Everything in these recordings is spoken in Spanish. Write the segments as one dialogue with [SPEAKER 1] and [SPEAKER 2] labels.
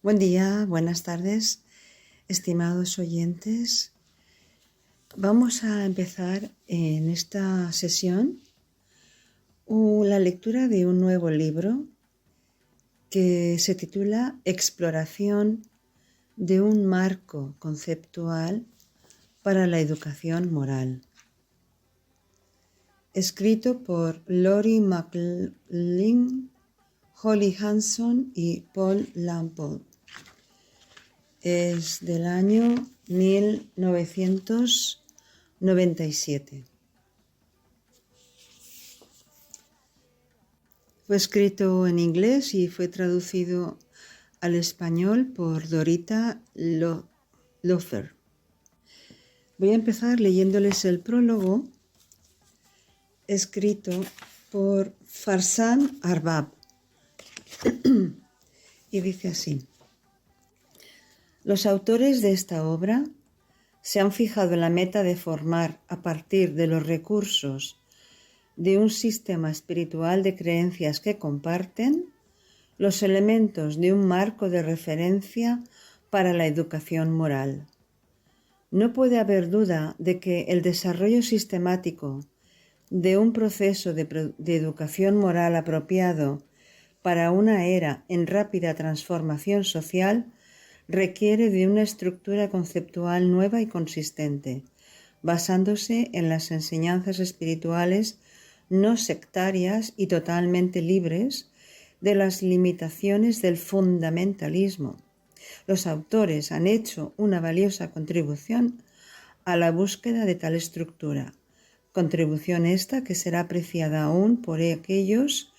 [SPEAKER 1] Buen día, buenas tardes, estimados oyentes. Vamos a empezar en esta sesión la lectura de un nuevo libro que se titula Exploración de un marco conceptual para la educación moral, escrito por Lori McLean, Holly Hanson y Paul Lampold. Es del año 1997. Fue escrito en inglés y fue traducido al español por Dorita Lofer. Voy a empezar leyéndoles el prólogo escrito por Farsan Arbab y dice así: los autores de esta obra se han fijado en la meta de formar, a partir de los recursos de un sistema espiritual de creencias que comparten, los elementos de un marco de referencia para la educación moral. No puede haber duda de que el desarrollo sistemático de un proceso de educación moral apropiado para una era en rápida transformación social requiere de una estructura conceptual nueva y consistente, basándose en las enseñanzas espirituales no sectarias y totalmente libres de las limitaciones del fundamentalismo. Los autores han hecho una valiosa contribución a la búsqueda de tal estructura, contribución esta que será apreciada aún por aquellos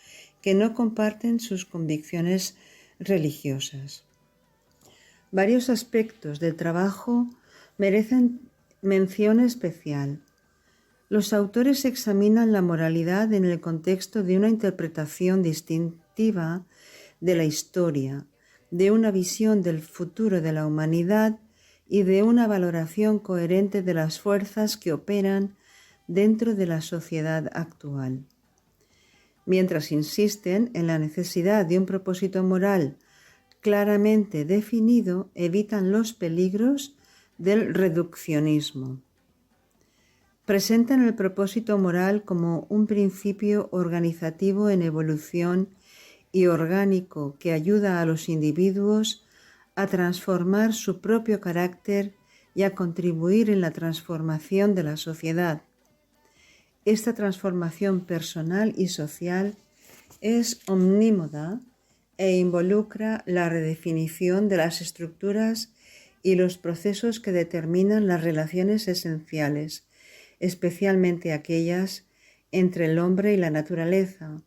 [SPEAKER 1] que no comparten sus convicciones religiosas. Varios aspectos del trabajo merecen mención especial. Los autores examinan la moralidad en el contexto de una interpretación distintiva de la historia, de una visión del futuro de la humanidad y de una valoración coherente de las fuerzas que operan dentro de la sociedad actual. Mientras insisten en la necesidad de un propósito moral claramente definido, evitan los peligros del reduccionismo. Presentan el propósito moral como un principio organizativo en evolución y orgánico que ayuda a los individuos a transformar su propio carácter y a contribuir en la transformación de la sociedad. Esta transformación personal y social es omnímoda e involucra la redefinición de las estructuras y los procesos que determinan las relaciones esenciales, especialmente aquellas entre el hombre y la naturaleza,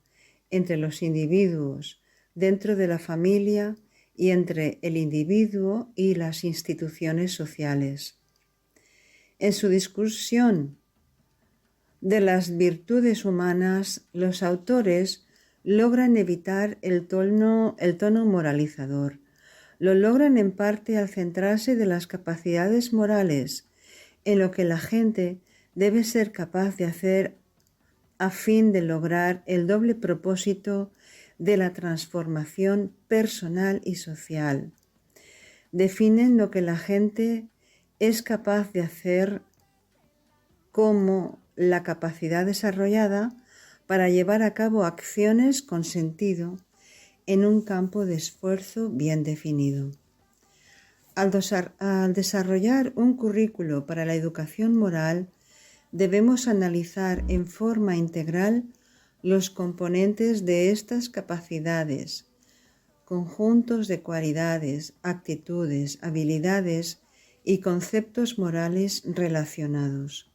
[SPEAKER 1] entre los individuos, dentro de la familia y entre el individuo y las instituciones sociales. En su discusión de las virtudes humanas, los autores logran evitar el tono moralizador. Lo logran en parte al centrarse de las capacidades morales, en lo que la gente debe ser capaz de hacer a fin de lograr el doble propósito de la transformación personal y social. Definen lo que la gente es capaz de hacer como la capacidad desarrollada para llevar a cabo acciones con sentido en un campo de esfuerzo bien definido. Al desarrollar un currículo para la educación moral, debemos analizar en forma integral los componentes de estas capacidades, conjuntos de cualidades, actitudes, habilidades y conceptos morales relacionados.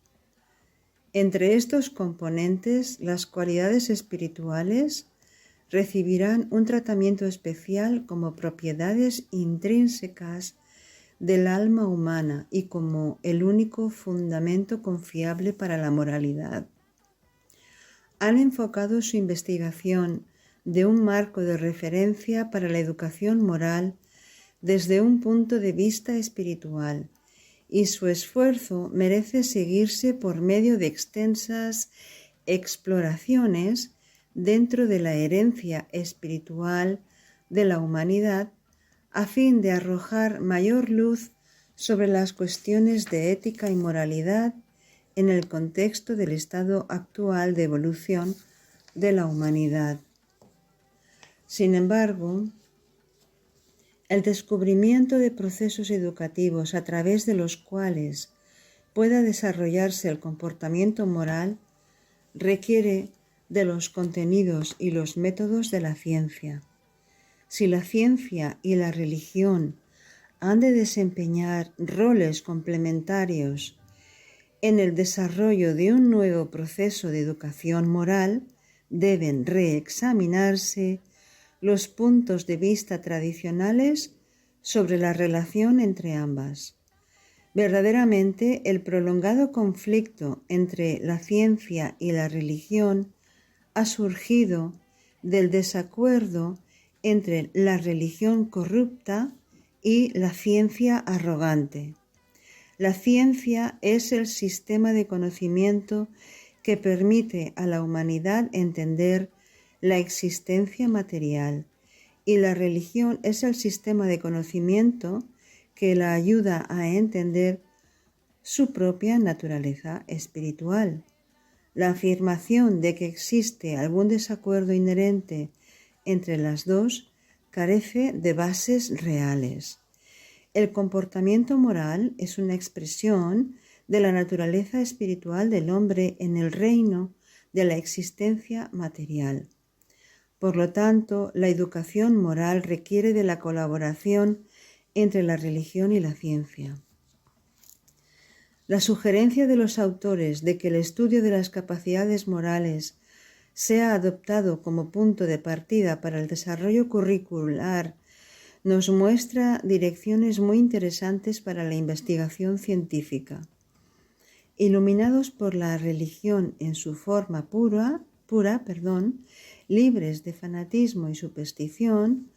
[SPEAKER 1] Entre estos componentes, las cualidades espirituales recibirán un tratamiento especial como propiedades intrínsecas del alma humana y como el único fundamento confiable para la moralidad. Han enfocado su investigación de un marco de referencia para la educación moral desde un punto de vista espiritual, y su esfuerzo merece seguirse por medio de extensas exploraciones dentro de la herencia espiritual de la humanidad a fin de arrojar mayor luz sobre las cuestiones de ética y moralidad en el contexto del estado actual de evolución de la humanidad. Sin embargo, el descubrimiento de procesos educativos a través de los cuales pueda desarrollarse el comportamiento moral requiere de los contenidos y los métodos de la ciencia. Si la ciencia y la religión han de desempeñar roles complementarios en el desarrollo de un nuevo proceso de educación moral, deben reexaminarse los puntos de vista tradicionales sobre la relación entre ambas. Verdaderamente, el prolongado conflicto entre la ciencia y la religión ha surgido del desacuerdo entre la religión corrupta y la ciencia arrogante. La ciencia es el sistema de conocimiento que permite a la humanidad entender la existencia material, y la religión es el sistema de conocimiento que la ayuda a entender su propia naturaleza espiritual. La afirmación de que existe algún desacuerdo inherente entre las dos carece de bases reales. El comportamiento moral es una expresión de la naturaleza espiritual del hombre en el reino de la existencia material. Por lo tanto, la educación moral requiere de la colaboración entre la religión y la ciencia. La sugerencia de los autores de que el estudio de las capacidades morales sea adoptado como punto de partida para el desarrollo curricular nos muestra direcciones muy interesantes para la investigación científica. Iluminados por la religión en su forma pura, libres de fanatismo y superstición,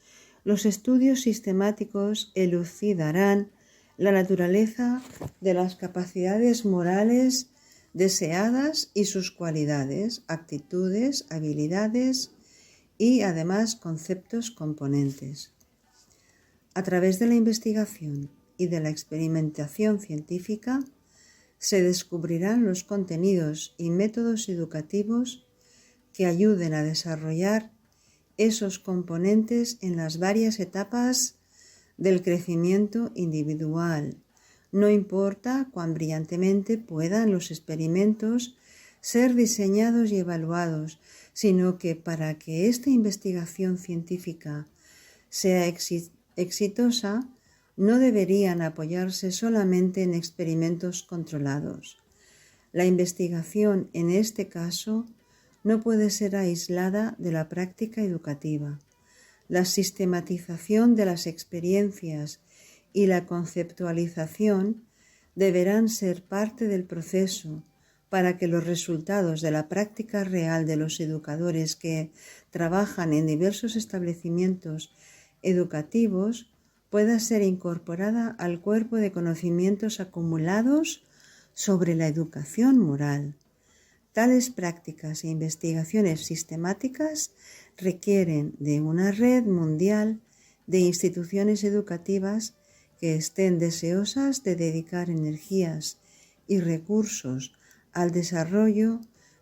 [SPEAKER 1] los estudios sistemáticos elucidarán la naturaleza de las capacidades morales deseadas y sus cualidades, actitudes, habilidades y además conceptos componentes. A través de la investigación y de la experimentación científica se descubrirán los contenidos y métodos educativos que ayuden a desarrollar esos componentes en las varias etapas del crecimiento individual. No importa cuán brillantemente puedan los experimentos ser diseñados y evaluados, sino que para que esta investigación científica sea exitosa, no deberían apoyarse solamente en experimentos controlados. La investigación, en este caso, no puede ser aislada de la práctica educativa. La sistematización de las experiencias y la conceptualización deberán ser parte del proceso para que los resultados de la práctica real de los educadores que trabajan en diversos establecimientos educativos pueda ser incorporada al cuerpo de conocimientos acumulados sobre la educación moral. Tales prácticas e investigaciones sistemáticas requieren de una red mundial de instituciones educativas que estén deseosas de dedicar energías y recursos al desarrollo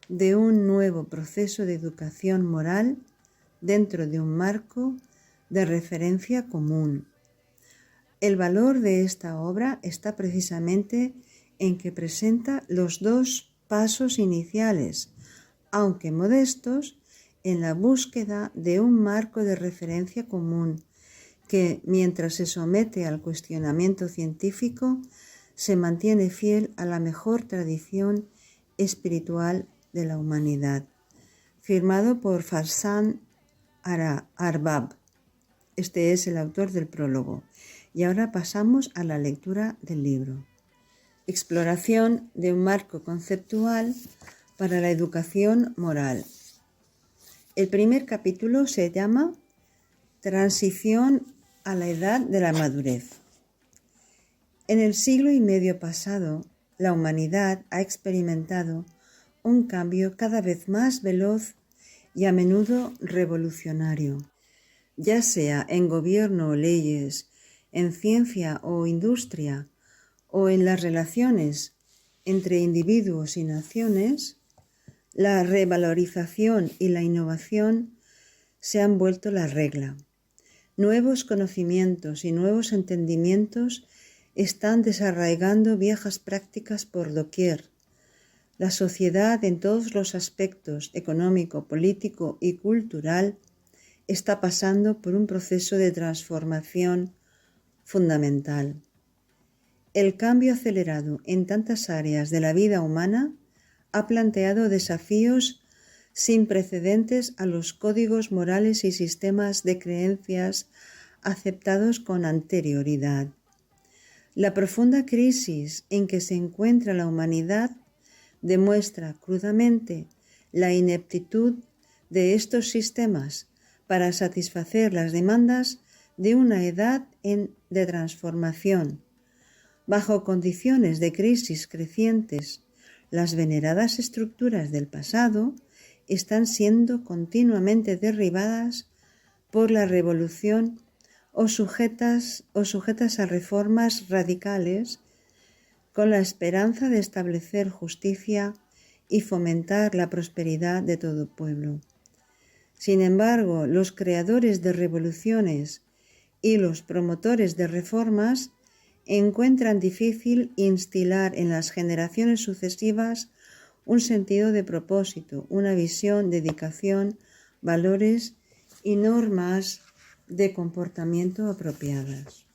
[SPEAKER 1] de un nuevo proceso de educación moral dentro de un marco de referencia común. El valor de esta obra está precisamente en que presenta los dos pasos iniciales, aunque modestos, en la búsqueda de un marco de referencia común que, mientras se somete al cuestionamiento científico, se mantiene fiel a la mejor tradición espiritual de la humanidad. Firmado por Farsan Arbab. Este es el autor del prólogo. Y ahora pasamos a la lectura del libro. Exploración de un marco conceptual para la educación moral. El primer capítulo se llama Transición a la edad de la madurez. En el siglo y medio pasado, la humanidad ha experimentado un cambio cada vez más veloz y a menudo revolucionario. ya sea en gobierno o leyes, en ciencia o industria, o en las relaciones entre individuos y naciones, la revalorización y la innovación se han vuelto la regla. Nuevos conocimientos y nuevos entendimientos están desarraigando viejas prácticas por doquier. La sociedad en todos los aspectos económico, político y cultural está pasando por un proceso de transformación fundamental. El cambio acelerado en tantas áreas de la vida humana ha planteado desafíos sin precedentes a los códigos morales y sistemas de creencias aceptados con anterioridad. La profunda crisis en que se encuentra la humanidad demuestra crudamente la ineptitud de estos sistemas para satisfacer las demandas de una edad de transformación. Bajo condiciones de crisis crecientes, las veneradas estructuras del pasado están siendo continuamente derribadas por la revolución o sujetas a reformas radicales con la esperanza de establecer justicia y fomentar la prosperidad de todo pueblo. Sin embargo, los creadores de revoluciones y los promotores de reformas encuentran difícil instilar en las generaciones sucesivas un sentido de propósito, una visión, dedicación, valores y normas de comportamiento apropiadas.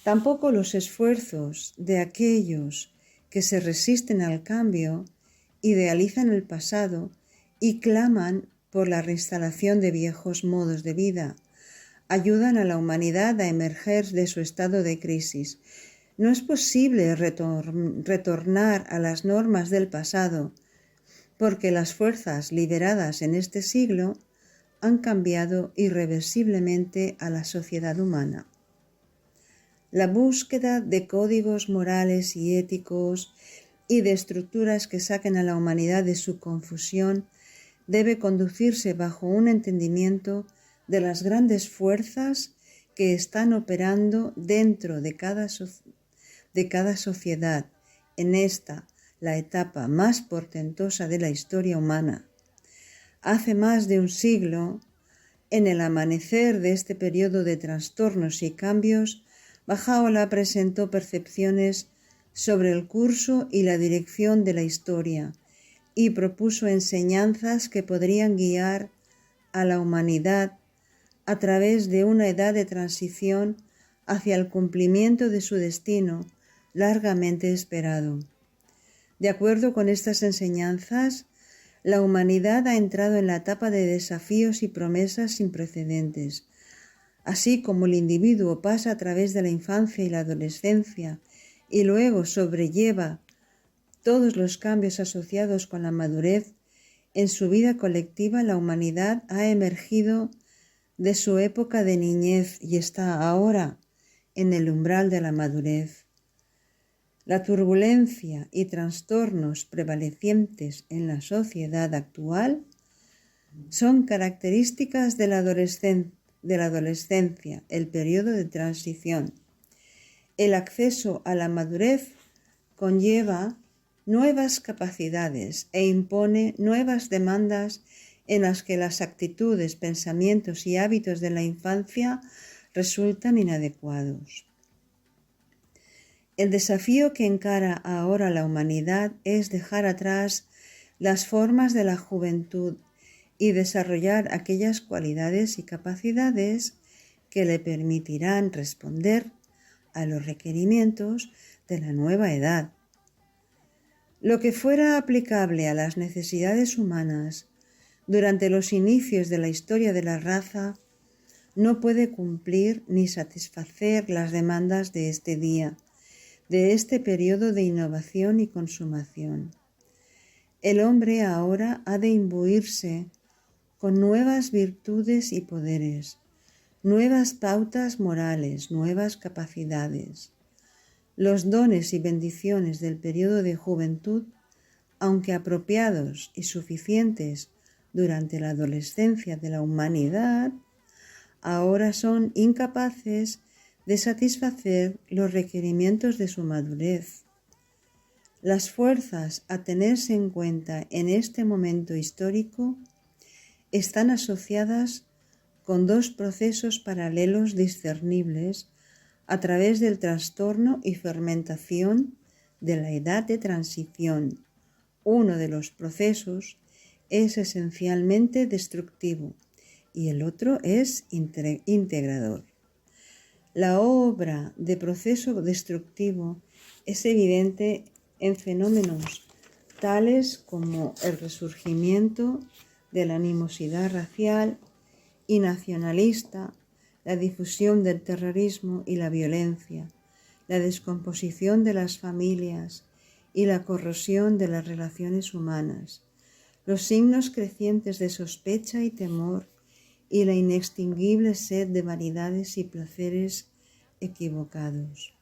[SPEAKER 1] Tampoco los esfuerzos de aquellos que se resisten al cambio idealizan el pasado y claman por la reinstalación de viejos modos de vida, ayudan a la humanidad a emerger de su estado de crisis. No es posible retornar a las normas del pasado, porque las fuerzas liberadas en este siglo han cambiado irreversiblemente a la sociedad humana. La búsqueda de códigos morales y éticos y de estructuras que saquen a la humanidad de su confusión debe conducirse bajo un entendimiento de las grandes fuerzas que están operando dentro de cada sociedad en esta, la etapa más portentosa de la historia humana. Hace más de un siglo, en el amanecer de este periodo de trastornos y cambios, Baha'u'lláh presentó percepciones sobre el curso y la dirección de la historia y propuso enseñanzas que podrían guiar a la humanidad a través de una edad de transición hacia el cumplimiento de su destino largamente esperado. De acuerdo con estas enseñanzas, la humanidad ha entrado en la etapa de desafíos y promesas sin precedentes. Así como el individuo pasa a través de la infancia y la adolescencia y luego sobrelleva todos los cambios asociados con la madurez, en su vida colectiva la humanidad ha emergido de su época de niñez y está ahora en el umbral de la madurez. La turbulencia y trastornos prevalecientes en la sociedad actual son características de la adolescencia, el periodo de transición. El acceso a la madurez conlleva nuevas capacidades e impone nuevas demandas en las que las actitudes, pensamientos y hábitos de la infancia resultan inadecuados. El desafío que encara ahora la humanidad es dejar atrás las formas de la juventud y desarrollar aquellas cualidades y capacidades que le permitirán responder a los requerimientos de la nueva edad. Lo que fuera aplicable a las necesidades humanas durante los inicios de la historia de la raza no puede cumplir ni satisfacer las demandas de este día, de este periodo de innovación y consumación. El hombre ahora ha de imbuirse con nuevas virtudes y poderes, nuevas pautas morales, nuevas capacidades. Los dones y bendiciones del periodo de juventud, aunque apropiados y suficientes durante la adolescencia de la humanidad, ahora son incapaces de satisfacer los requerimientos de su madurez. Las fuerzas a tenerse en cuenta en este momento histórico están asociadas con dos procesos paralelos discernibles a través del trastorno y fermentación de la edad de transición. Uno de los procesos es esencialmente destructivo y el otro es integrador. La obra de proceso destructivo es evidente en fenómenos tales como el resurgimiento de la animosidad racial y nacionalista, la difusión del terrorismo y la violencia, la descomposición de las familias y la corrosión de las relaciones humanas, los signos crecientes de sospecha y temor y la inextinguible sed de vanidades y placeres equivocados.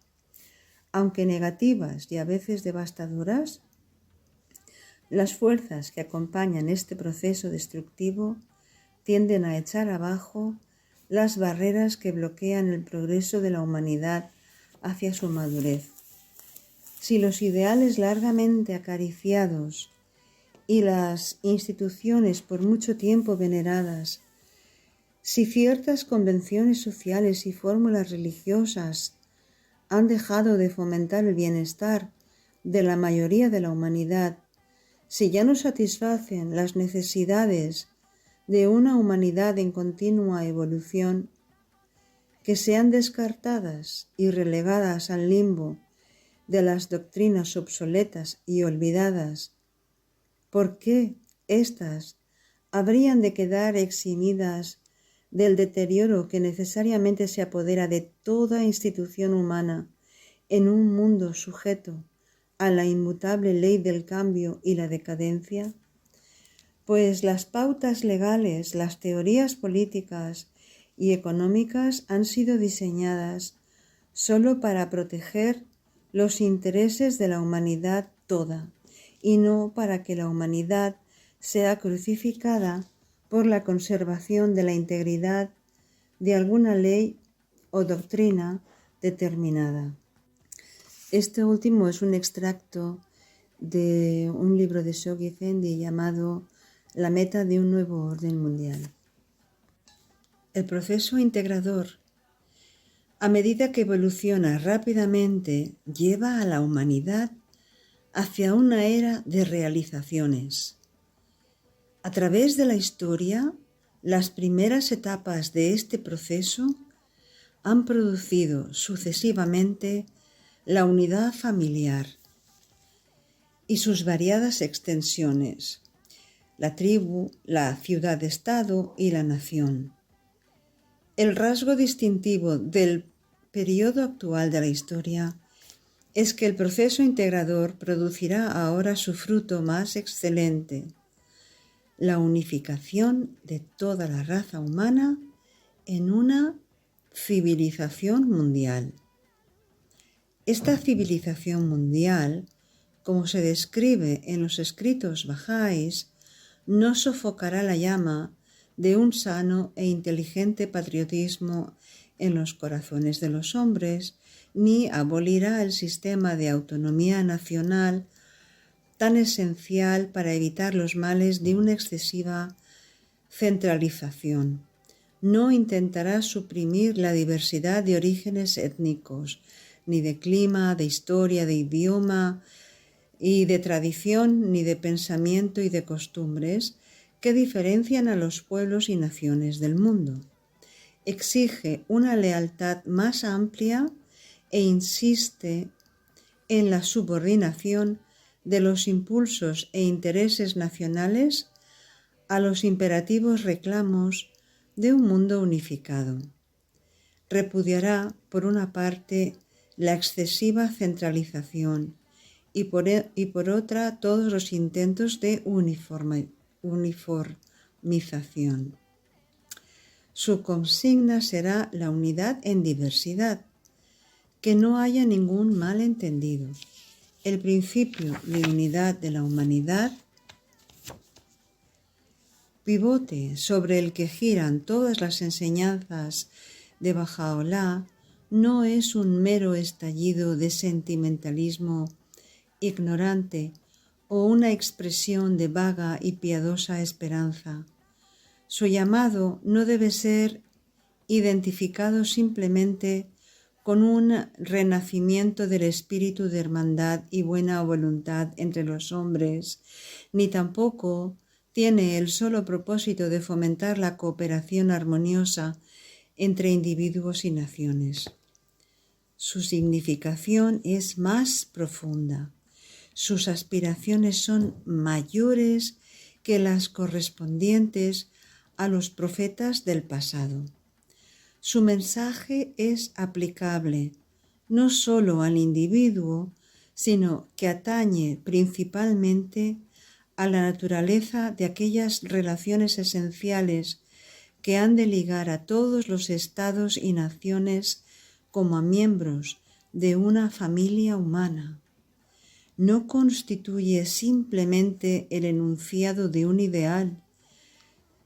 [SPEAKER 1] Aunque negativas y a veces devastadoras, las fuerzas que acompañan este proceso destructivo tienden a echar abajo las barreras que bloquean el progreso de la humanidad hacia su madurez. Si los ideales largamente acariciados y las instituciones por mucho tiempo veneradas, si ciertas convenciones sociales y fórmulas religiosas han dejado de fomentar el bienestar de la mayoría de la humanidad, si ya no satisfacen las necesidades de una humanidad en continua evolución, que sean descartadas y relegadas al limbo de las doctrinas obsoletas y olvidadas, ¿por qué éstas habrían de quedar eximidas del deterioro que necesariamente se apodera de toda institución humana en un mundo sujeto a la inmutable ley del cambio y la decadencia? Pues las pautas legales, las teorías políticas y económicas han sido diseñadas solo para proteger los intereses de la humanidad toda y no para que la humanidad sea crucificada por la conservación de la integridad de alguna ley o doctrina determinada. Este último es un extracto de un libro de Shoghi Effendi llamado La meta de un nuevo orden mundial. El proceso integrador, a medida que evoluciona rápidamente, lleva a la humanidad hacia una era de realizaciones. A través de la historia, las primeras etapas de este proceso han producido sucesivamente la unidad familiar y sus variadas extensiones, la tribu, la ciudad-estado y la nación. El rasgo distintivo del periodo actual de la historia es que el proceso integrador producirá ahora su fruto más excelente, la unificación de toda la raza humana en una civilización mundial. Esta civilización mundial, como se describe en los escritos bahá'ís, no sofocará la llama de un sano e inteligente patriotismo en los corazones de los hombres, ni abolirá el sistema de autonomía nacional tan esencial para evitar los males de una excesiva centralización. No intentará suprimir la diversidad de orígenes étnicos, ni de clima, de historia, de idioma y de tradición, ni de pensamiento y de costumbres que diferencian a los pueblos y naciones del mundo. Exige una lealtad más amplia e insiste en la subordinación de los impulsos e intereses nacionales a los imperativos reclamos de un mundo unificado. Repudiará, por una parte, la excesiva centralización y por otra todos los intentos de uniformización. Su consigna será la unidad en diversidad, que no haya ningún malentendido. El principio de unidad de la humanidad pivote sobre el que giran todas las enseñanzas de Bahá'u'lláh, no es un mero estallido de sentimentalismo ignorante o una expresión de vaga y piadosa esperanza. Su llamado no debe ser identificado simplemente con un renacimiento del espíritu de hermandad y buena voluntad entre los hombres, ni tampoco tiene el solo propósito de fomentar la cooperación armoniosa entre individuos y naciones. Su significación es más profunda. Sus aspiraciones son mayores que las correspondientes a los profetas del pasado. Su mensaje es aplicable no solo al individuo, sino que atañe principalmente a la naturaleza de aquellas relaciones esenciales que han de ligar a todos los estados y naciones como a miembros de una familia humana. No constituye simplemente el enunciado de un ideal,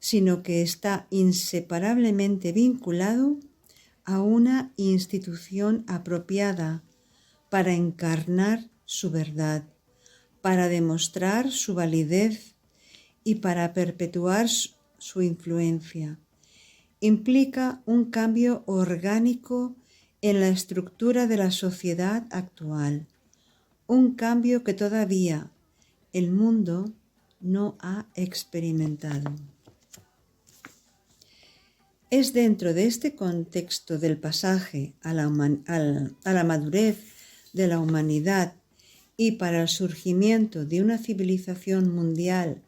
[SPEAKER 1] sino que está inseparablemente vinculado a una institución apropiada para encarnar su verdad, para demostrar su validez y para perpetuar su influencia. Implica un cambio orgánico en la estructura de la sociedad actual, un cambio que todavía el mundo no ha experimentado. Es dentro de este contexto del pasaje a la madurez de la humanidad y para el surgimiento de una civilización mundial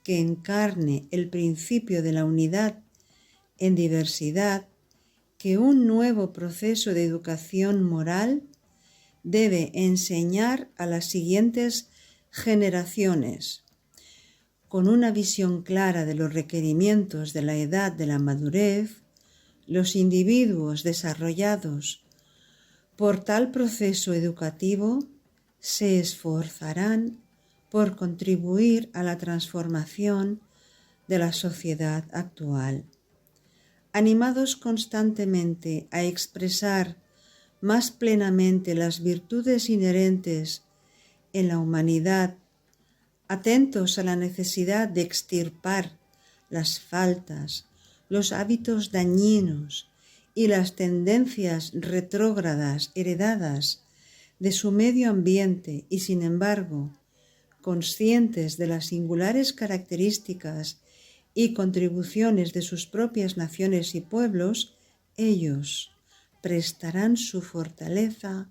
[SPEAKER 1] que encarne el principio de la unidad en diversidad, que un nuevo proceso de educación moral debe enseñar a las siguientes generaciones, con una visión clara de los requerimientos de la edad de la madurez. Los individuos desarrollados por tal proceso educativo se esforzarán por contribuir a la transformación de la sociedad actual. Animados constantemente a expresar más plenamente las virtudes inherentes en la humanidad, atentos a la necesidad de extirpar las faltas, los hábitos dañinos y las tendencias retrógradas heredadas de su medio ambiente y, sin embargo, conscientes de las singulares características y contribuciones de sus propias naciones y pueblos, ellos prestarán su fortaleza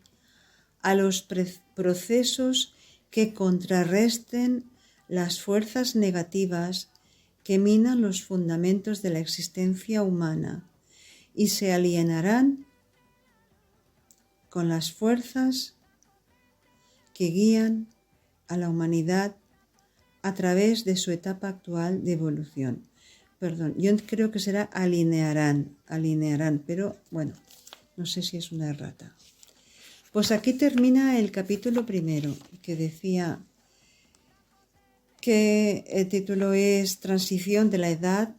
[SPEAKER 1] a los procesos que contrarresten las fuerzas negativas que minan los fundamentos de la existencia humana y se alinearán con las fuerzas que guían a la humanidad a través de su etapa actual de evolución. Yo creo que será alinearán, pero bueno, no sé si es una errata. Pues aquí termina el capítulo primero, que decía que el título es Transición de la edad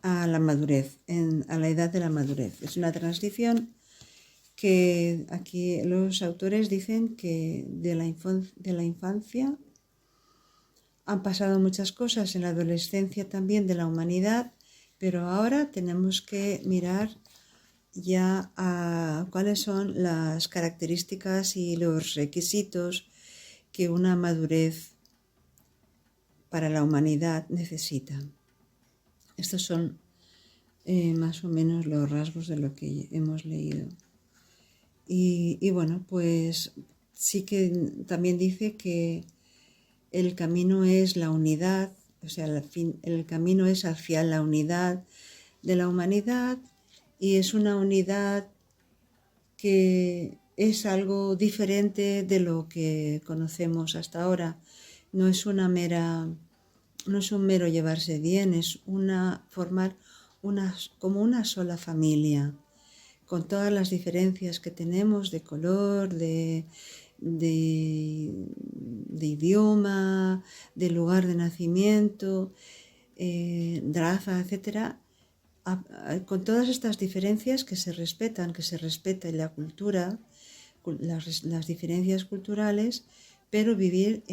[SPEAKER 1] a la madurez, a la edad de la madurez. Es una transición que aquí los autores dicen que de la infancia han pasado muchas cosas, en la adolescencia también de la humanidad, pero ahora tenemos que mirar ya a cuáles son las características y los requisitos que una madurez para la humanidad necesita. Estos son más o menos los rasgos de lo que hemos leído. Y bueno, pues sí que también dice que el camino es la unidad, o sea, el camino es hacia la unidad de la humanidad, y es una unidad que es algo diferente de lo que conocemos hasta ahora. No es un mero llevarse bien, es formar como una sola familia, con todas las diferencias que tenemos de color, de idioma, de lugar de nacimiento. raza, etcétera, con todas estas diferencias que se respeta en la cultura, las diferencias culturales, pero vivir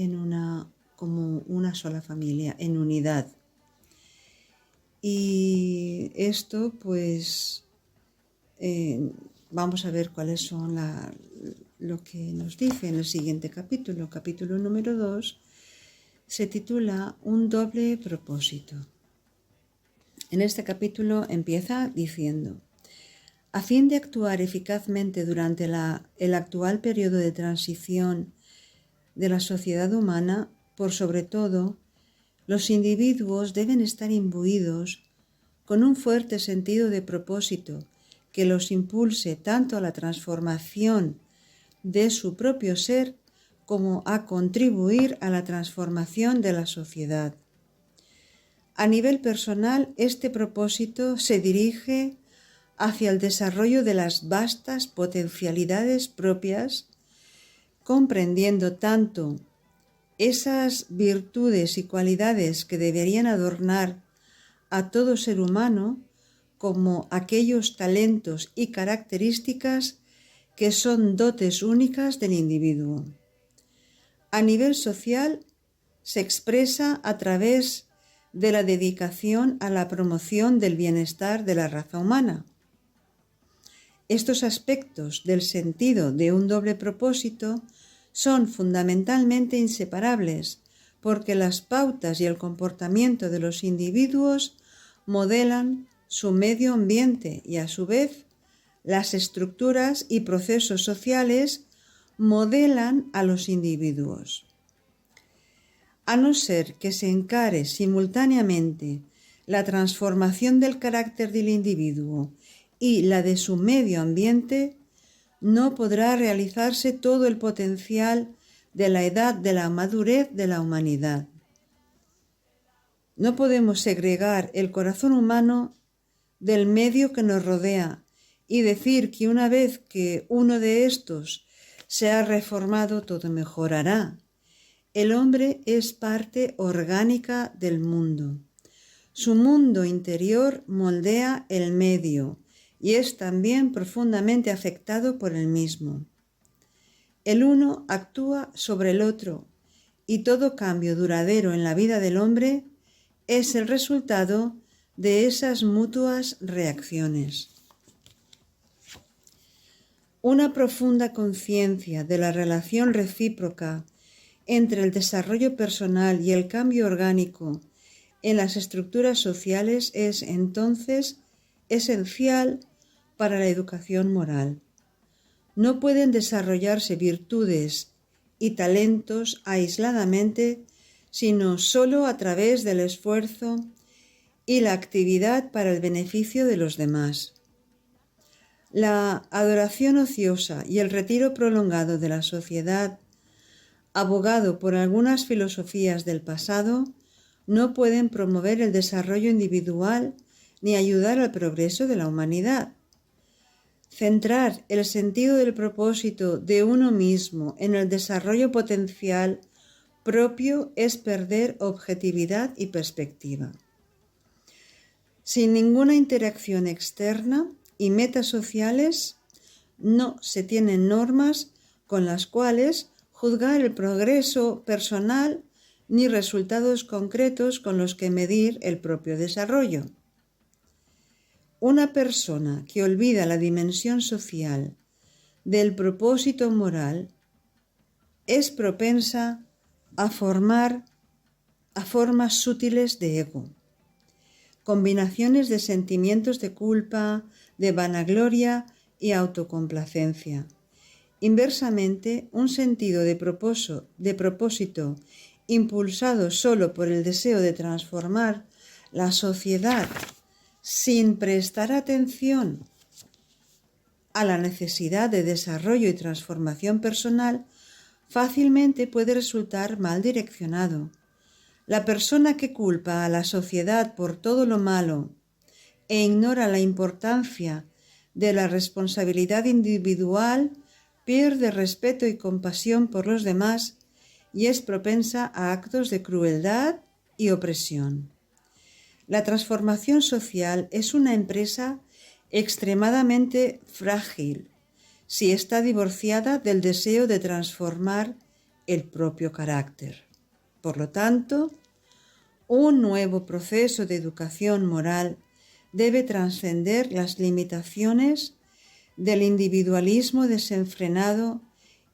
[SPEAKER 1] como una sola familia, en unidad. Y esto, pues, vamos a ver cuáles son lo que nos dice en el siguiente capítulo. Capítulo número 2 se titula Un doble propósito. En este capítulo empieza diciendo: a fin de actuar eficazmente durante el actual periodo de transición de la sociedad humana, por sobre todo, los individuos deben estar imbuidos con un fuerte sentido de propósito que los impulse tanto a la transformación de su propio ser como a contribuir a la transformación de la sociedad. A nivel personal, este propósito se dirige hacia el desarrollo de las vastas potencialidades propias, comprendiendo tanto esas virtudes y cualidades que deberían adornar a todo ser humano como aquellos talentos y características que son dotes únicas del individuo. A nivel social, se expresa a través de la dedicación a la promoción del bienestar de la raza humana. Estos aspectos del sentido de un doble propósito son fundamentalmente inseparables, porque las pautas y el comportamiento de los individuos modelan su medio ambiente y, a su vez, las estructuras y procesos sociales modelan a los individuos. A no ser que se encare simultáneamente la transformación del carácter del individuo y la de su medio ambiente, no podrá realizarse todo el potencial de la edad de la madurez de la humanidad. No podemos segregar el corazón humano del medio que nos rodea y decir que una vez que uno de estos se ha reformado, todo mejorará. El hombre es parte orgánica del mundo. Su mundo interior moldea el medio y es también profundamente afectado por el mismo. El uno actúa sobre el otro y todo cambio duradero en la vida del hombre es el resultado de esas mutuas reacciones. Una profunda conciencia de la relación recíproca entre el desarrollo personal y el cambio orgánico en las estructuras sociales es entonces esencial para la educación moral. No pueden desarrollarse virtudes y talentos aisladamente, sino solo a través del esfuerzo y la actividad para el beneficio de los demás. La adoración ociosa y el retiro prolongado de la sociedad, abogado por algunas filosofías del pasado, no pueden promover el desarrollo individual ni ayudar al progreso de la humanidad. Centrar el sentido del propósito de uno mismo en el desarrollo potencial propio es perder objetividad y perspectiva. Sin ninguna interacción externa y metas sociales, no se tienen normas con las cuales juzgar el progreso personal ni resultados concretos con los que medir el propio desarrollo. Una persona que olvida la dimensión social del propósito moral es propensa a formar formas sutiles de ego, combinaciones de sentimientos de culpa, de vanagloria y autocomplacencia. Inversamente, un sentido de propósito impulsado solo por el deseo de transformar la sociedad sin prestar atención a la necesidad de desarrollo y transformación personal, fácilmente puede resultar mal direccionado. La persona que culpa a la sociedad por todo lo malo e ignora la importancia de la responsabilidad individual pierde respeto y compasión por los demás y es propensa a actos de crueldad y opresión. La transformación social es una empresa extremadamente frágil si está divorciada del deseo de transformar el propio carácter. Por lo tanto, un nuevo proceso de educación moral debe trascender las limitaciones del individualismo desenfrenado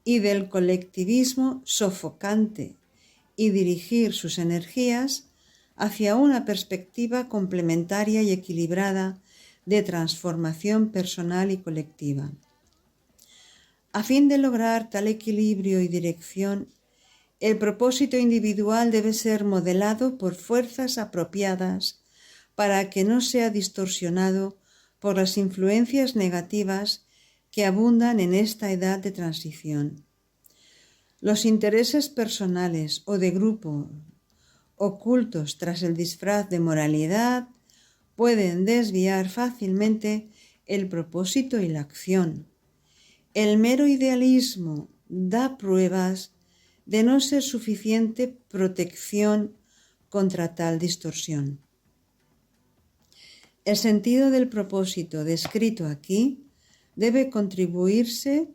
[SPEAKER 1] y del colectivismo sofocante y dirigir sus energías hacia una perspectiva complementaria y equilibrada de transformación personal y colectiva. A fin de lograr tal equilibrio y dirección, el propósito individual debe ser modelado por fuerzas apropiadas para que no sea distorsionado por las influencias negativas que abundan en esta edad de transición. Los intereses personales o de grupo ocultos tras el disfraz de moralidad pueden desviar fácilmente el propósito y la acción. El mero idealismo da pruebas de no ser suficiente protección contra tal distorsión. El sentido del propósito descrito aquí debe construirse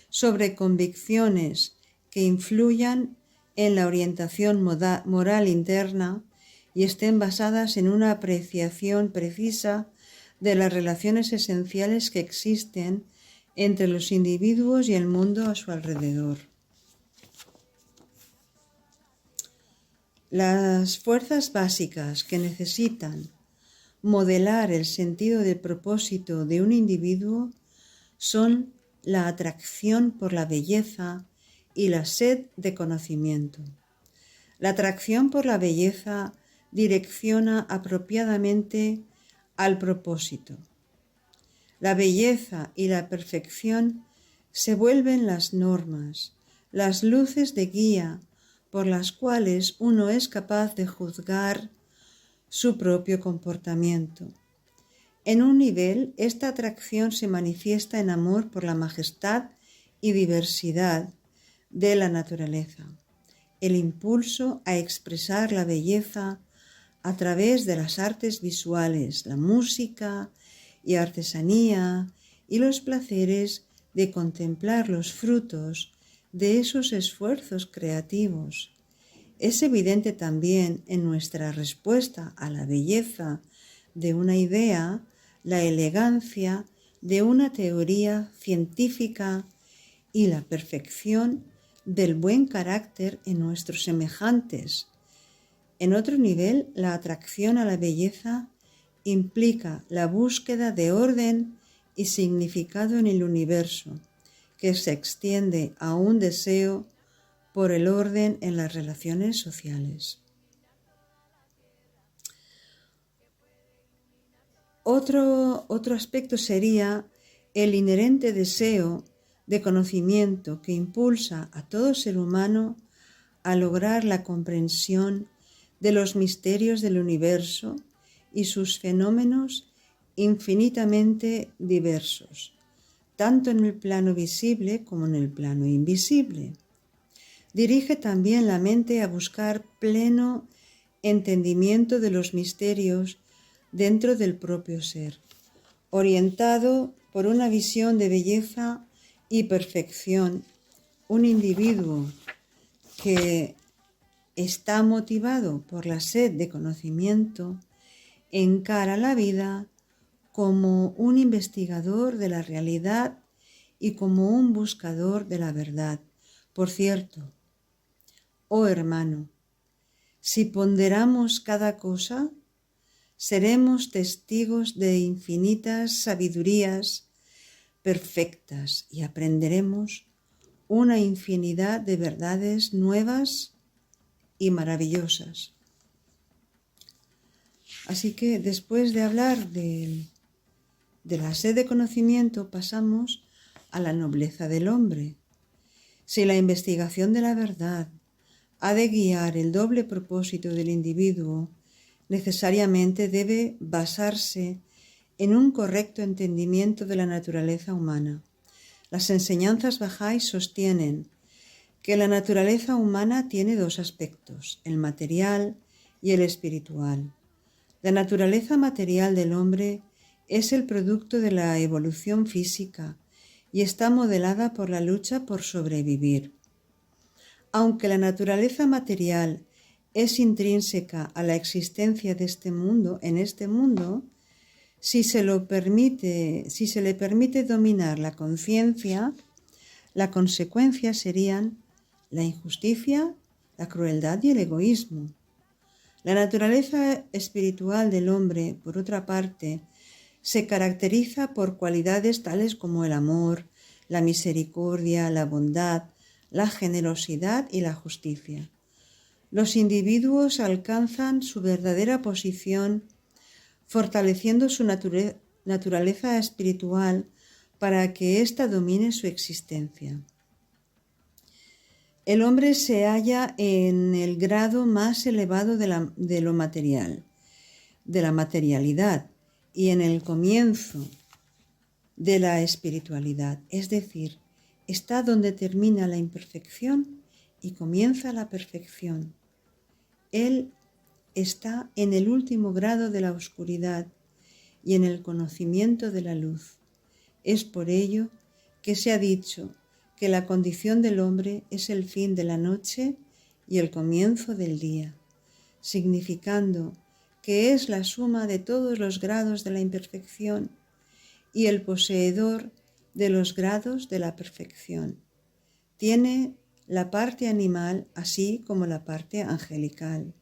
[SPEAKER 1] sobre convicciones que influyan en la orientación moral interna y estén basadas en una apreciación precisa de las relaciones esenciales que existen entre los individuos y el mundo a su alrededor. Las fuerzas básicas que necesitan modelar el sentido del propósito de un individuo son la atracción por la belleza y la sed de conocimiento. La atracción por la belleza direcciona apropiadamente al propósito. La belleza y la perfección se vuelven las normas, las luces de guía por las cuales uno es capaz de juzgar su propio comportamiento. En un nivel, esta atracción se manifiesta en amor por la majestad y diversidad de la naturaleza, el impulso a expresar la belleza a través de las artes visuales, la música y artesanía y los placeres de contemplar los frutos de esos esfuerzos creativos. Es evidente también en nuestra respuesta a la belleza de una idea, la elegancia de una teoría científica y la perfección del buen carácter en nuestros semejantes. En otro nivel, la atracción a la belleza implica la búsqueda de orden y significado en el universo, que se extiende a un deseo por el orden en las relaciones sociales. Otro aspecto sería el inherente deseo de conocimiento que impulsa a todo ser humano a lograr la comprensión de los misterios del universo y sus fenómenos infinitamente diversos, tanto en el plano visible como en el plano invisible. Dirige también la mente a buscar pleno entendimiento de los misterios dentro del propio ser, orientado por una visión de belleza y perfección. Un individuo que está motivado por la sed de conocimiento encara la vida como un investigador de la realidad y como un buscador de la verdad. Por cierto, oh hermano, si ponderamos cada cosa, seremos testigos de infinitas sabidurías perfectas y aprenderemos una infinidad de verdades nuevas y maravillosas. Así que después de hablar de la sed de conocimiento, pasamos a la nobleza del hombre. Si la investigación de la verdad ha de guiar el doble propósito del individuo, necesariamente debe basarse en un correcto entendimiento de la naturaleza humana. Las enseñanzas Bahá'í sostienen que la naturaleza humana tiene dos aspectos, el material y el espiritual. La naturaleza material del hombre es el producto de la evolución física y está modelada por la lucha por sobrevivir. Aunque la naturaleza material es intrínseca a la existencia de este mundo, si se le permite dominar la conciencia, la consecuencia serían la injusticia, la crueldad y el egoísmo. La naturaleza espiritual del hombre, por otra parte, se caracteriza por cualidades tales como el amor, la misericordia, la bondad, la generosidad y la justicia. Los individuos alcanzan su verdadera posición fortaleciendo su naturaleza espiritual para que ésta domine su existencia. El hombre se halla en el grado más elevado de lo material, de la materialidad, y en el comienzo de la espiritualidad, es decir, está donde termina la imperfección y comienza la perfección. Él está en el último grado de la oscuridad y en el conocimiento de la luz. Es por ello que se ha dicho que la condición del hombre es el fin de la noche y el comienzo del día, significando que es la suma de todos los grados de la imperfección y el poseedor de los grados de la perfección. Tiene la parte animal así como la parte angelical.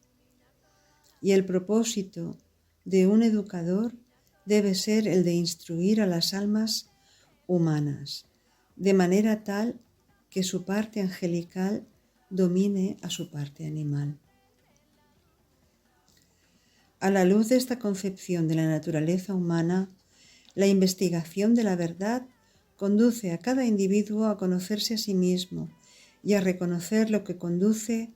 [SPEAKER 1] Y el propósito de un educador debe ser el de instruir a las almas humanas, de manera tal que su parte angelical domine a su parte animal. A la luz de esta concepción de la naturaleza humana, la investigación de la verdad conduce a cada individuo a conocerse a sí mismo y a reconocer lo que conduce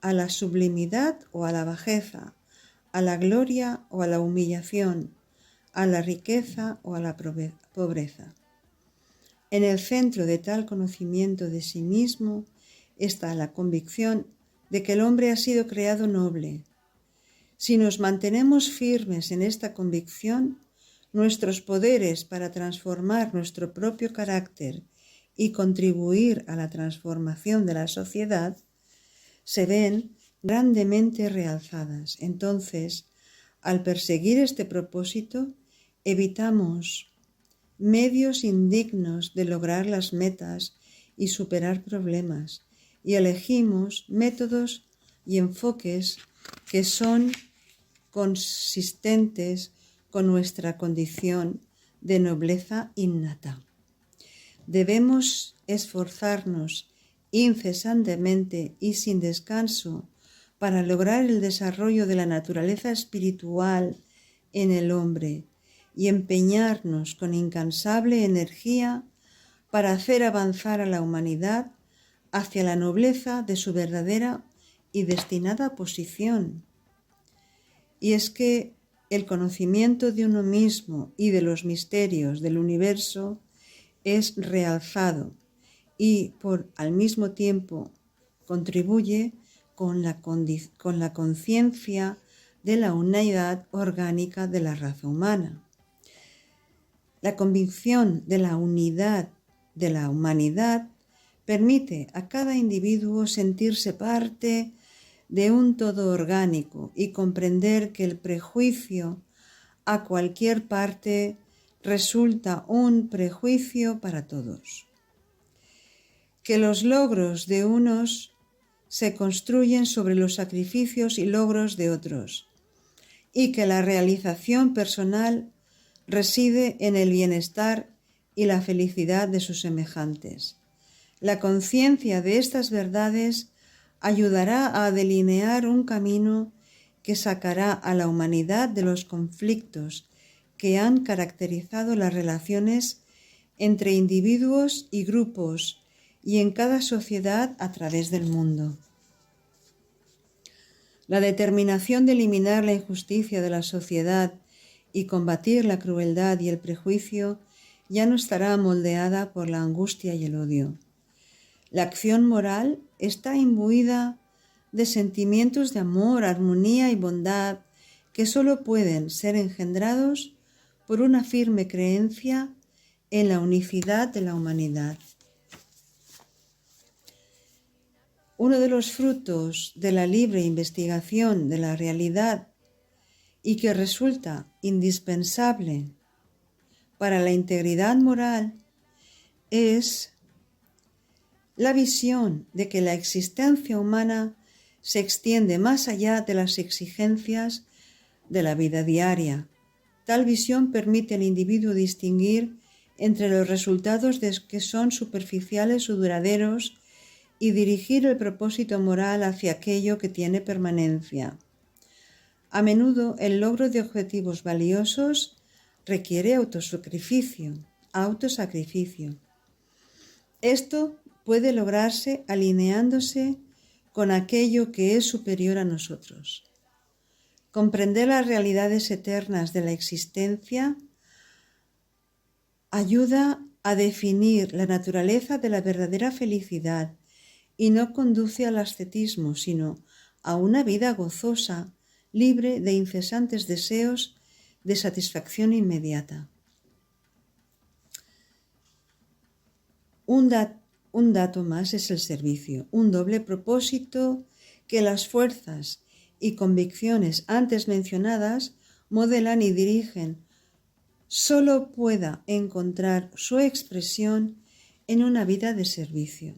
[SPEAKER 1] a la sublimidad o a la bajeza, a la gloria o a la humillación, a la riqueza o a la pobreza. En el centro de tal conocimiento de sí mismo está la convicción de que el hombre ha sido creado noble. Si nos mantenemos firmes en esta convicción, nuestros poderes para transformar nuestro propio carácter y contribuir a la transformación de la sociedad se ven grandemente realzadas. Entonces, al perseguir este propósito, evitamos medios indignos de lograr las metas y superar problemas, y elegimos métodos y enfoques que son consistentes con nuestra condición de nobleza innata. Debemos esforzarnos incesantemente y sin descanso para lograr el desarrollo de la naturaleza espiritual en el hombre y empeñarnos con incansable energía para hacer avanzar a la humanidad hacia la nobleza de su verdadera y destinada posición. Y es que el conocimiento de uno mismo y de los misterios del universo es realzado y al mismo tiempo contribuye con la conciencia de la unidad orgánica de la raza humana. La convicción de la unidad de la humanidad permite a cada individuo sentirse parte de un todo orgánico y comprender que el prejuicio a cualquier parte resulta un prejuicio para todos. Que los logros de unos se construyen sobre los sacrificios y logros de otros, y que la realización personal reside en el bienestar y la felicidad de sus semejantes. La conciencia de estas verdades ayudará a delinear un camino que sacará a la humanidad de los conflictos que han caracterizado las relaciones entre individuos y grupos y en cada sociedad a través del mundo. La determinación de eliminar la injusticia de la sociedad y combatir la crueldad y el prejuicio ya no estará moldeada por la angustia y el odio. La acción moral está imbuida de sentimientos de amor, armonía y bondad que solo pueden ser engendrados por una firme creencia en la unicidad de la humanidad. Uno de los frutos de la libre investigación de la realidad y que resulta indispensable para la integridad moral es la visión de que la existencia humana se extiende más allá de las exigencias de la vida diaria. Tal visión permite al individuo distinguir entre los resultados que son superficiales o duraderos y dirigir el propósito moral hacia aquello que tiene permanencia. A menudo el logro de objetivos valiosos requiere autosacrificio. Esto puede lograrse alineándose con aquello que es superior a nosotros. Comprender las realidades eternas de la existencia ayuda a definir la naturaleza de la verdadera felicidad y no conduce al ascetismo, sino a una vida gozosa, libre de incesantes deseos de satisfacción inmediata. Un dato más es el servicio, un doble propósito que las fuerzas y convicciones antes mencionadas modelan y dirigen, solo pueda encontrar su expresión en una vida de servicio.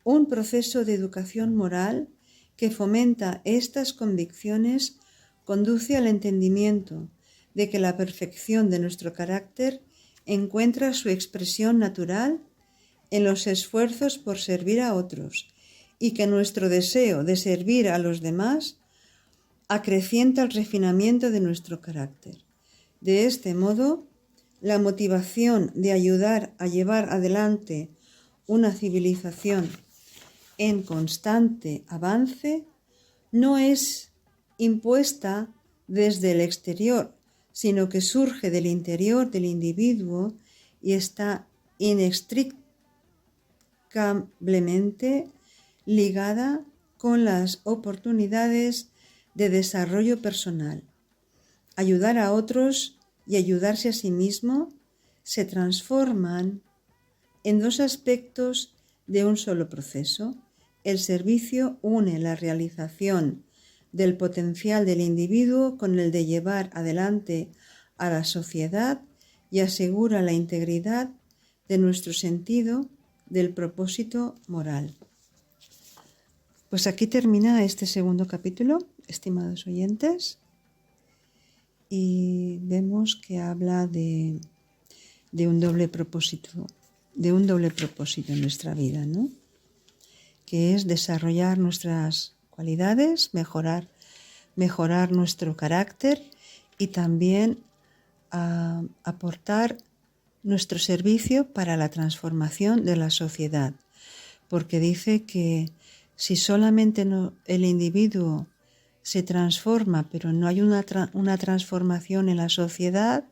[SPEAKER 1] Un proceso de educación moral que fomenta estas convicciones conduce al entendimiento de que la perfección de nuestro carácter encuentra su expresión natural en los esfuerzos por servir a otros y que nuestro deseo de servir a los demás acrecienta el refinamiento de nuestro carácter. De este modo, la motivación de ayudar a llevar adelante una civilización en constante avance no es impuesta desde el exterior, sino que surge del interior del individuo y está inextricablemente ligada con las oportunidades de desarrollo personal. Ayudar a otros y ayudarse a sí mismo se transforman en dos aspectos de un solo proceso. El servicio une la realización del potencial del individuo con el de llevar adelante a la sociedad y asegura la integridad de nuestro sentido del propósito moral. Pues aquí termina este segundo capítulo, estimados oyentes, y vemos que habla de un doble propósito, en nuestra vida, ¿no? Que es desarrollar nuestras cualidades, mejorar nuestro carácter y también aportar nuestro servicio para la transformación de la sociedad, porque dice que si solamente el individuo se transforma, pero no hay una transformación en la sociedad,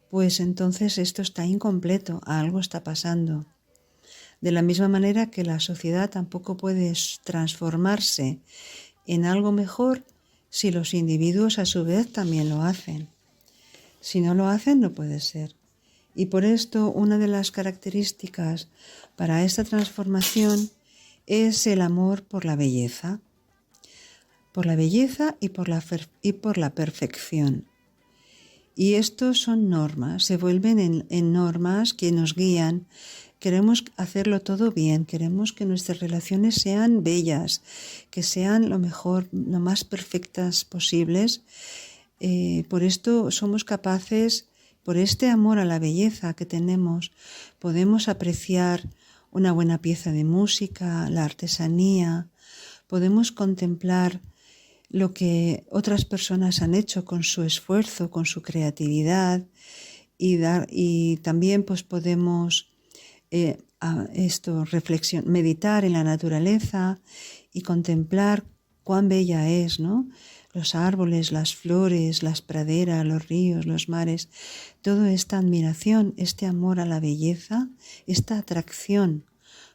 [SPEAKER 1] pues entonces esto está incompleto, algo está pasando. De la misma manera que la sociedad tampoco puede transformarse en algo mejor si los individuos a su vez también lo hacen. Si no lo hacen, no puede ser. Y por esto una de las características para esta transformación es el amor por la belleza y por la perfección. Y estos son normas, se vuelven en normas que nos guían. Queremos hacerlo todo bien, queremos que nuestras relaciones sean bellas, que sean lo mejor, lo más perfectas posibles. Por esto somos capaces, por este amor a la belleza que tenemos, podemos apreciar una buena pieza de música, la artesanía, podemos contemplar lo que otras personas han hecho con su esfuerzo, con su creatividad y también pues podemos meditar en la naturaleza y contemplar cuán bella es, ¿no? Los árboles, las flores, las praderas, los ríos, los mares, toda esta admiración, este amor a la belleza, esta atracción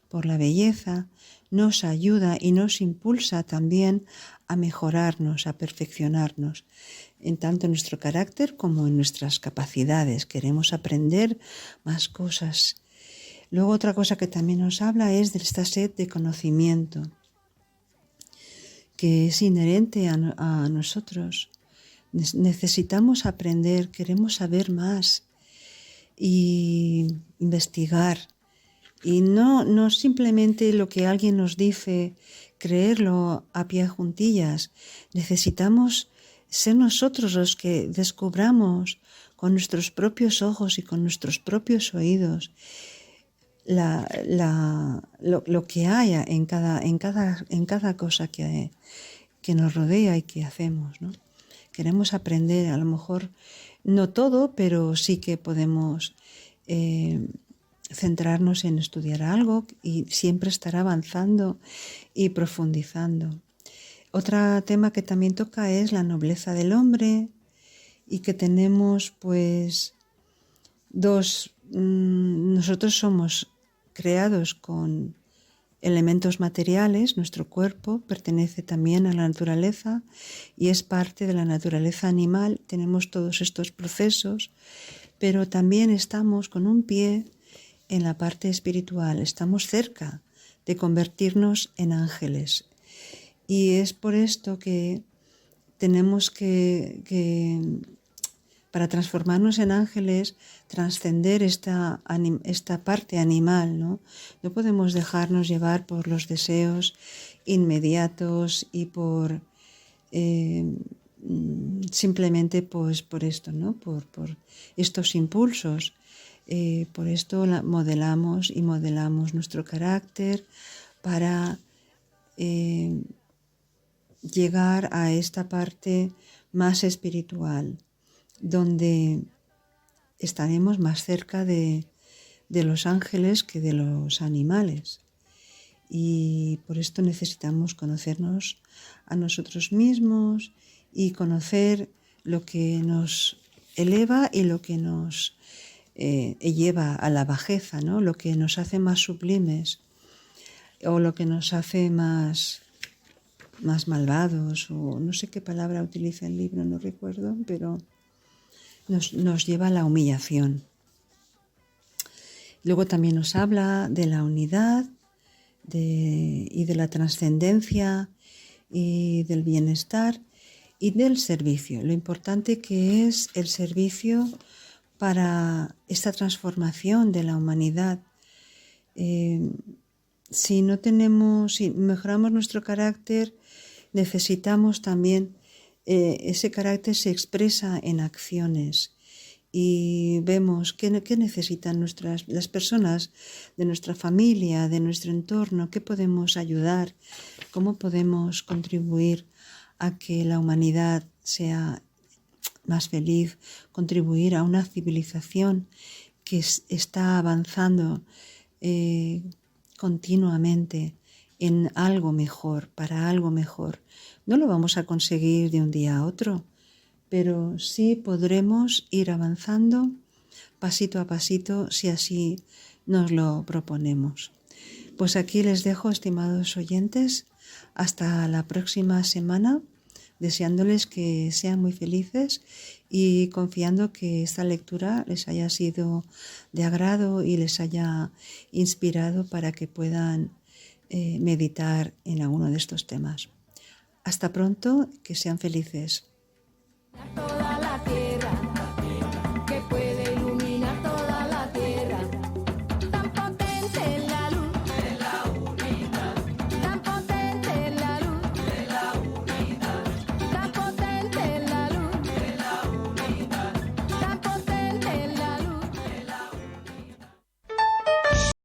[SPEAKER 1] por la belleza nos ayuda y nos impulsa también a mejorarnos, a perfeccionarnos, en tanto en nuestro carácter como en nuestras capacidades. Queremos aprender más cosas. Luego otra cosa que también nos habla es de esta sed de conocimiento, que es inherente a nosotros. Necesitamos aprender, queremos saber más y investigar. Y no simplemente lo que alguien nos dice, creerlo a pie juntillas. Necesitamos ser nosotros los que descubramos con nuestros propios ojos y con nuestros propios oídos lo que haya en cada cosa que nos rodea y que hacemos, ¿no? Queremos aprender, a lo mejor no todo, pero sí que podemos centrarnos en estudiar algo y siempre estar avanzando y profundizando. Otro tema que también toca es la nobleza del hombre y que tenemos pues nosotros somos creados con elementos materiales, nuestro cuerpo pertenece también a la naturaleza y es parte de la naturaleza animal, tenemos todos estos procesos, pero también estamos con un pie en la parte espiritual, estamos cerca de convertirnos en ángeles. Y es por esto que tenemos que para transformarnos en ángeles, trascender esta parte animal, ¿no? No podemos dejarnos llevar por los deseos inmediatos y por simplemente pues por esto, ¿no? Por estos impulsos. Por esto modelamos nuestro carácter para llegar a esta parte más espiritual, donde estaremos más cerca de los ángeles que de los animales. Y por esto necesitamos conocernos a nosotros mismos y conocer lo que nos eleva y lo que nos lleva a la bajeza, ¿no? Lo que nos hace más sublimes o lo que nos hace más malvados, o no sé qué palabra utiliza el libro, no recuerdo, pero nos lleva a la humillación. Luego también nos habla de la unidad y de la trascendencia y del bienestar y del servicio. Lo importante que es el servicio para esta transformación de la humanidad. Si mejoramos nuestro carácter, necesitamos también ese carácter se expresa en acciones y vemos qué necesitan las personas de nuestra familia, de nuestro entorno, qué podemos ayudar, cómo podemos contribuir a que la humanidad sea más feliz, contribuir a una civilización que está avanzando continuamente en algo mejor, para algo mejor. No lo vamos a conseguir de un día a otro, pero sí podremos ir avanzando pasito a pasito si así nos lo proponemos. Pues aquí les dejo, estimados oyentes, hasta la próxima semana, deseándoles que sean muy felices y confiando que esta lectura les haya sido de agrado y les haya inspirado para que puedan meditar en alguno de estos temas. Hasta pronto, que sean felices. Toda la tierra.